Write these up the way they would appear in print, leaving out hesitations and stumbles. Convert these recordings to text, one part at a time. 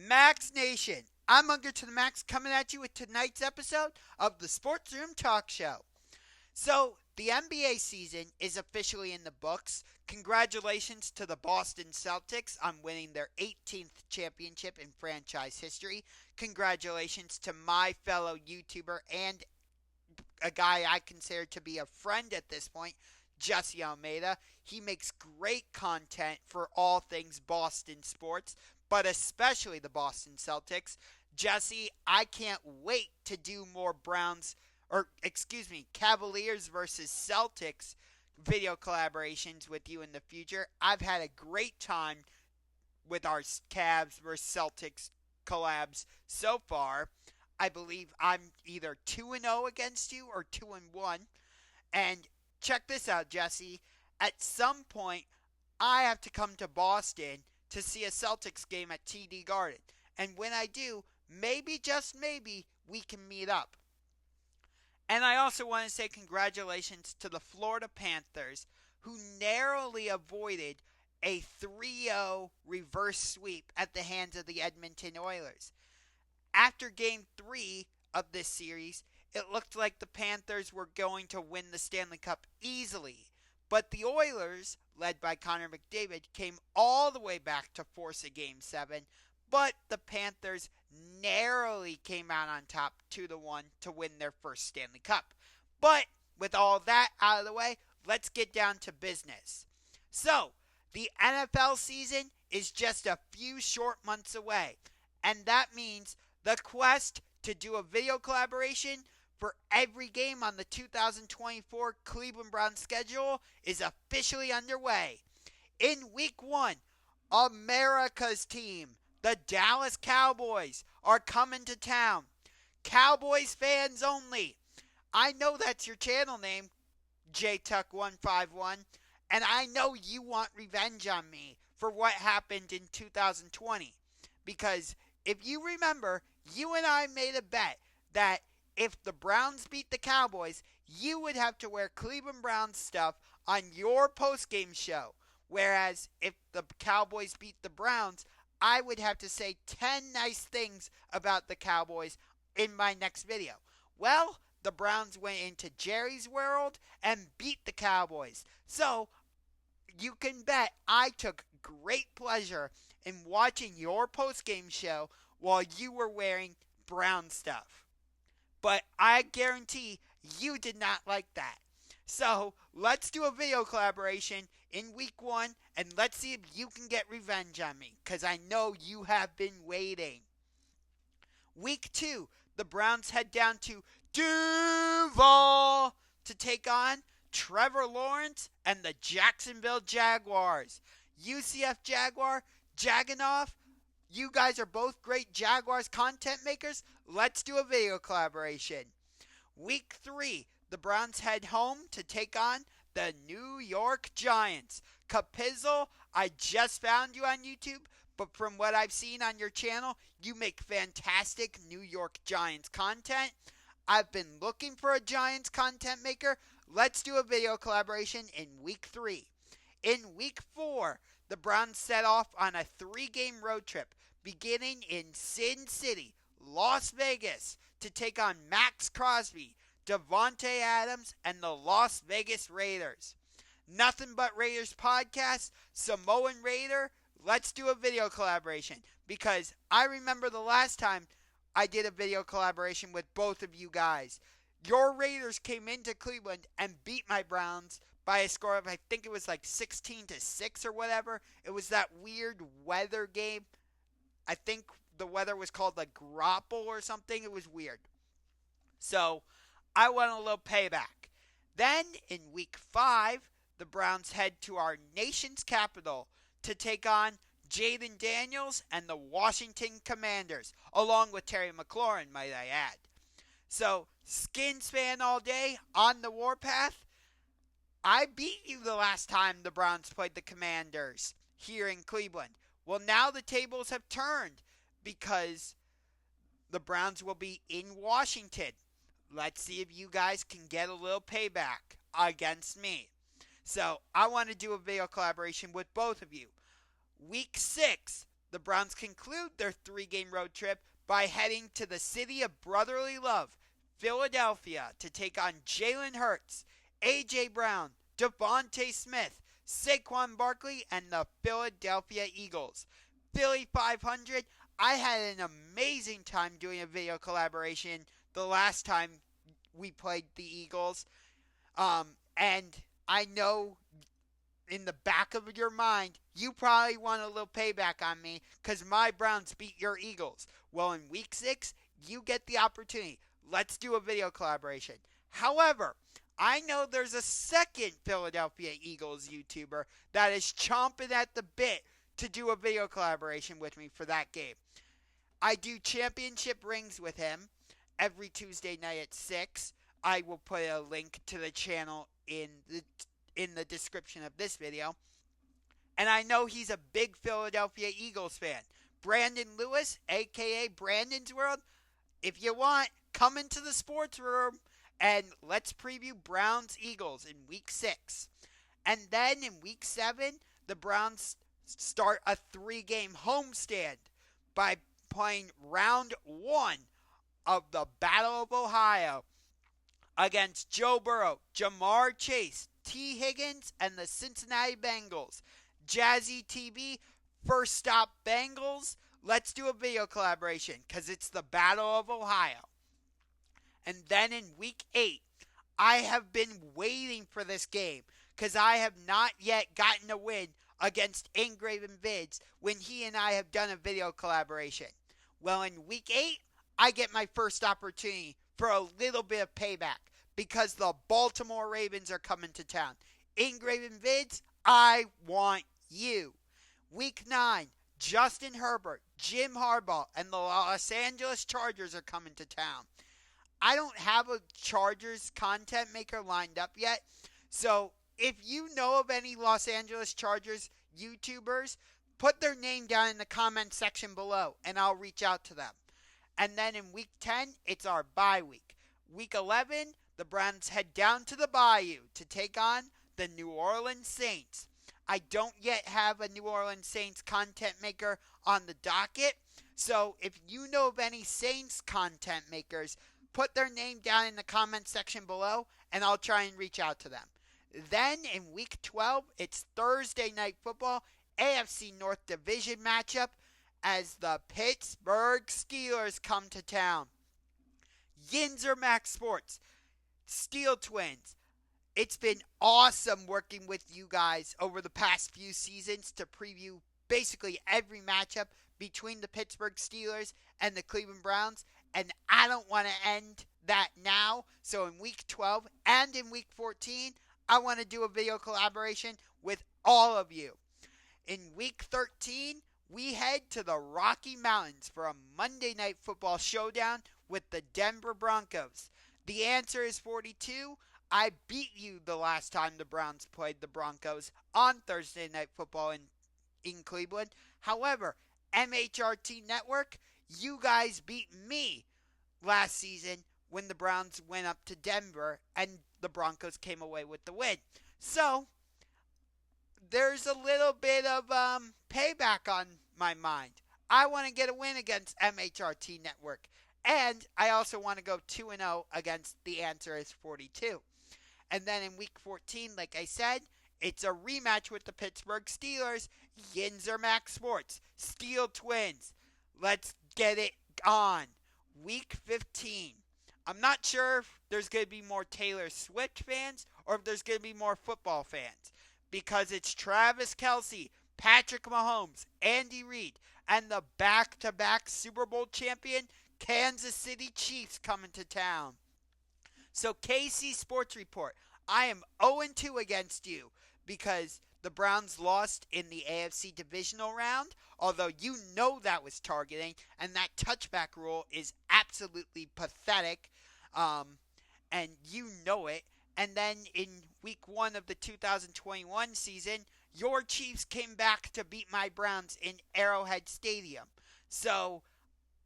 Max Nation, I'm Unger to the Max coming at you with tonight's episode of the Sports Room Talk Show. So, the NBA season is officially in the books. Congratulations to the Boston Celtics on winning their 18th championship in franchise history. Congratulations to my fellow YouTuber and a guy I consider to be a friend at this point, Jesse Almeida. He makes great content for all things Boston sports, but especially the Boston Celtics. Jesse, I can't wait to do more Cavaliers versus Celtics video collaborations with you in the future. I've had a great time with our Cavs versus Celtics collabs so far. I believe I'm either 2-0 against you or 2-1. And check this out, Jesse. At some point, I have to come to Boston to see a Celtics game at TD Garden. And when I do, maybe, just maybe, we can meet up. And I also want to say congratulations to the Florida Panthers, who narrowly avoided a 3-0 reverse sweep at the hands of the Edmonton Oilers. After Game 3 of this series, it looked like the Panthers were going to win the Stanley Cup easily. But the Oilers, led by Connor McDavid, came all the way back to force a Game 7. But the Panthers narrowly came out on top 2-1 to win their first Stanley Cup. But with all that out of the way, let's get down to business. So, the NFL season is just a few short months away. And that means the quest to do a video collaboration for every game on the 2024 Cleveland Browns schedule is officially underway. In Week 1, America's team, the Dallas Cowboys, are coming to town. Cowboys fans only. I know that's your channel name, JTuck151, and I know you want revenge on me for what happened in 2020. Because if you remember, you and I made a bet that if the Browns beat the Cowboys, you would have to wear Cleveland Browns stuff on your postgame show. Whereas if the Cowboys beat the Browns, I would have to say 10 nice things about the Cowboys in my next video. Well, the Browns went into Jerry's world and beat the Cowboys. So, you can bet I took great pleasure in watching your postgame show while you were wearing Brown stuff. But I guarantee you did not like that. So, let's do a video collaboration in Week 1, and let's see if you can get revenge on me, because I know you have been waiting. Week 2, the Browns head down to Duval to take on Trevor Lawrence and the Jacksonville Jaguars. UCF Jaguar, Jaganov, you guys are both great Jaguars content makers. Let's do a video collaboration. Week 3, the Browns head home to take on the New York Giants. Kapizzle, I just found you on YouTube, but from what I've seen on your channel, you make fantastic New York Giants content. I've been looking for a Giants content maker. Let's do a video collaboration in Week 3. In Week 4, the Browns set off on a 3-game road trip beginning in Sin City, Las Vegas, to take on Max Crosby, Devontae Adams, and the Las Vegas Raiders. Nothing But Raiders podcast, Samoan Raider, let's do a video collaboration. Because I remember the last time I did a video collaboration with both of you guys. Your Raiders came into Cleveland and beat my Browns by a score of, I think it was like 16-6 or whatever. It was that weird weather game. I think the weather was called like Grapple or something. It was weird. So, I want a little payback. Then, in Week 5, the Browns head to our nation's capital to take on Jaden Daniels and the Washington Commanders, along with Terry McLaurin, might I add. So, Skins fan all day, on the warpath. I beat you the last time the Browns played the Commanders here in Cleveland. Well, now the tables have turned because the Browns will be in Washington. Let's see if you guys can get a little payback against me. So, I want to do a video collaboration with both of you. Week 6, the Browns conclude their 3-game road trip by heading to the city of brotherly love, Philadelphia, to take on Jalen Hurts, A.J. Brown, Devontae Smith, Saquon Barkley, and the Philadelphia Eagles. Philly 500. I had an amazing time doing a video collaboration the last time we played the Eagles. And I know in the back of your mind, you probably want a little payback on me because my Browns beat your Eagles. Well, in week 6, you get the opportunity. Let's do a video collaboration. However, I know there's a second Philadelphia Eagles YouTuber that is chomping at the bit to do a video collaboration with me for that game. I do championship rings with him every Tuesday night at 6. I will put a link to the channel in the description of this video. And I know he's a big Philadelphia Eagles fan. Brandon Lewis, a.k.a. Brandon's World, if you want, come into the sports room and let's preview Browns-Eagles in week 6. And then in week 7, the Browns start a 3-game homestand by playing round 1 of the Battle of Ohio against Joe Burrow, Jamar Chase, T. Higgins, and the Cincinnati Bengals. Jazzy TV, first stop Bengals. Let's do a video collaboration because it's the Battle of Ohio. And then in week 8, I have been waiting for this game because I have not yet gotten a win against Engraven Vids when he and I have done a video collaboration. Well, in week 8, I get my first opportunity for a little bit of payback because the Baltimore Ravens are coming to town. Engraven Vids, I want you. Week 9, Justin Herbert, Jim Harbaugh, and the Los Angeles Chargers are coming to town. I don't have a Chargers content maker lined up yet, so if you know of any Los Angeles Chargers YouTubers, put their name down in the comment section below, and I'll reach out to them. And then in week 10, it's our bye week. Week 11, the Browns head down to the Bayou to take on the New Orleans Saints. I don't yet have a New Orleans Saints content maker on the docket, so if you know of any Saints content makers, put their name down in the comment section below, and I'll try and reach out to them. Then in week 12, it's Thursday Night Football, AFC North Division matchup as the Pittsburgh Steelers come to town. Yinzer Max Sports, Steel Twins. It's been awesome working with you guys over the past few seasons to preview basically every matchup between the Pittsburgh Steelers and the Cleveland Browns, and I don't want to end that now. So in week 12 and in week 14, I want to do a video collaboration with all of you. In week 13, we head to the Rocky Mountains for a Monday Night Football showdown with the Denver Broncos. The answer is 42. I beat you the last time the Browns played the Broncos on Thursday Night Football in Cleveland. However, MHRT Network, you guys beat me last season when the Browns went up to Denver and the Broncos came away with the win. So, there's a little bit of payback on my mind. I want to get a win against MHRT Network. And I also want to go 2-0 against the answer is 42. And then in week 14, like I said, it's a rematch with the Pittsburgh Steelers. Yinzer Max Sports, Steel Twins. Let's get it on. Week 15. I'm not sure if there's going to be more Taylor Swift fans or if there's going to be more football fans. Because it's Travis Kelce, Patrick Mahomes, Andy Reid, and the back-to-back Super Bowl champion, Kansas City Chiefs coming to town. So KC Sports Report, I am 0-2 against you because the Browns lost in the AFC divisional round, although you know that was targeting, and that touchback rule is absolutely pathetic, and you know it. And then in week 1 of the 2021 season, your Chiefs came back to beat my Browns in Arrowhead Stadium. So,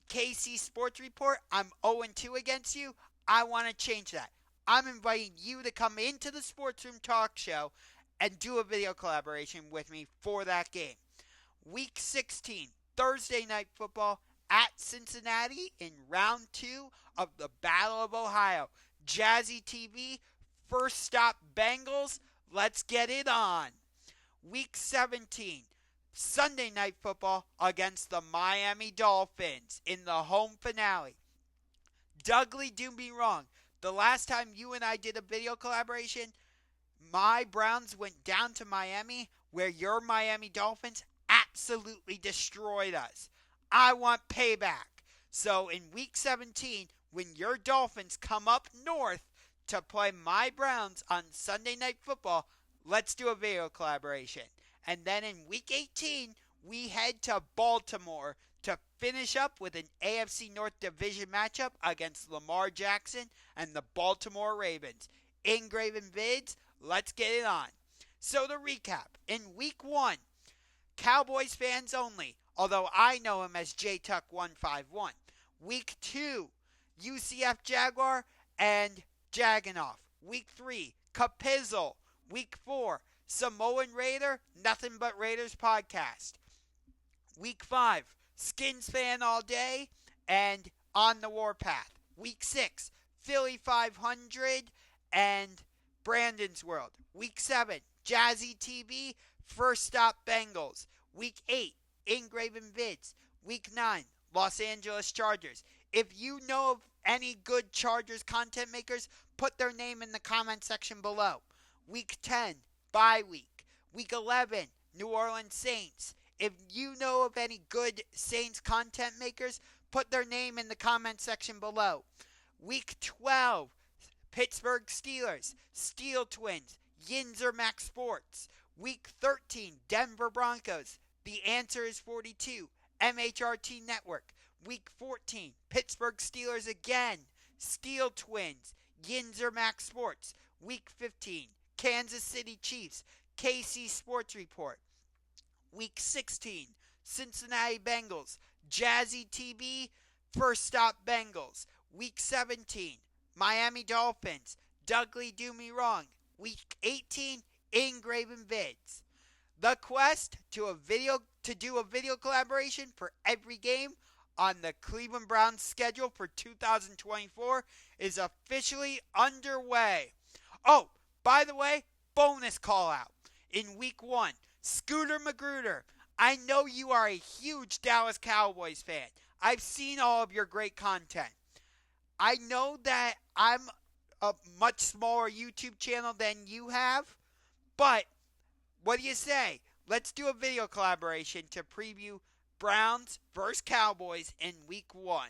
KC Sports Report, I'm 0-2 against you. I want to change that. I'm inviting you to come into the Sports Room Talk Show and do a video collaboration with me for that game. Week 16, Thursday Night Football at Cincinnati in round 2 of the Battle of Ohio. Jazzy TV, first stop Bengals. Let's get it on. Week 17, Sunday Night Football against the Miami Dolphins in the home finale. Dougley, do me wrong. The last time you and I did a video collaboration, my Browns went down to Miami, where your Miami Dolphins absolutely destroyed us. I want payback. So in week 17, when your Dolphins come up north to play my Browns on Sunday Night Football, let's do a video collaboration. And then in week 18, we head to Baltimore to finish up with an AFC North Division matchup against Lamar Jackson and the Baltimore Ravens. Engraven Vids, let's get it on. So to recap, in week 1, Cowboys fans only, although I know him as JTuck151. Week 2, UCF Jaguar and Jaganoff. Week 3, Capizzle. Week 4, Samoan Raider, Nothing But Raiders podcast. Week 5, Skins fan all day and On the Warpath. Week 6, Philly 500 and Brandon's World. Week 7, Jazzy TV, First Stop Bengals. Week 8, Engraven Vids. Week 9, Los Angeles Chargers. If you know of any good Chargers content makers, put their name in the comment section below. Week 10, bye week. Week 11, New Orleans Saints. If you know of any good Saints content makers, put their name in the comment section below. Week 12, Pittsburgh Steelers, Steel Twins, Yinzer Max Sports. Week 13, Denver Broncos. The Answer is 42, MHRT Network. Week 14, Pittsburgh Steelers again, Steel Twins, Yinzer Max Sports. Week 15, Kansas City Chiefs, KC Sports Report. Week 16, Cincinnati Bengals, Jazzy TV, First Stop Bengals. Week 17, Miami Dolphins, Dougley Do Me Wrong. Week 18, Engraven Vids. The quest to do a video collaboration for every game on the Cleveland Browns schedule for 2024 is officially underway. Oh, by the way, bonus call out. In week 1, Scooter Magruder, I know you are a huge Dallas Cowboys fan. I've seen all of your great content. I know that I'm a much smaller YouTube channel than you have, but what do you say? Let's do a video collaboration to preview Browns versus Cowboys in week 1.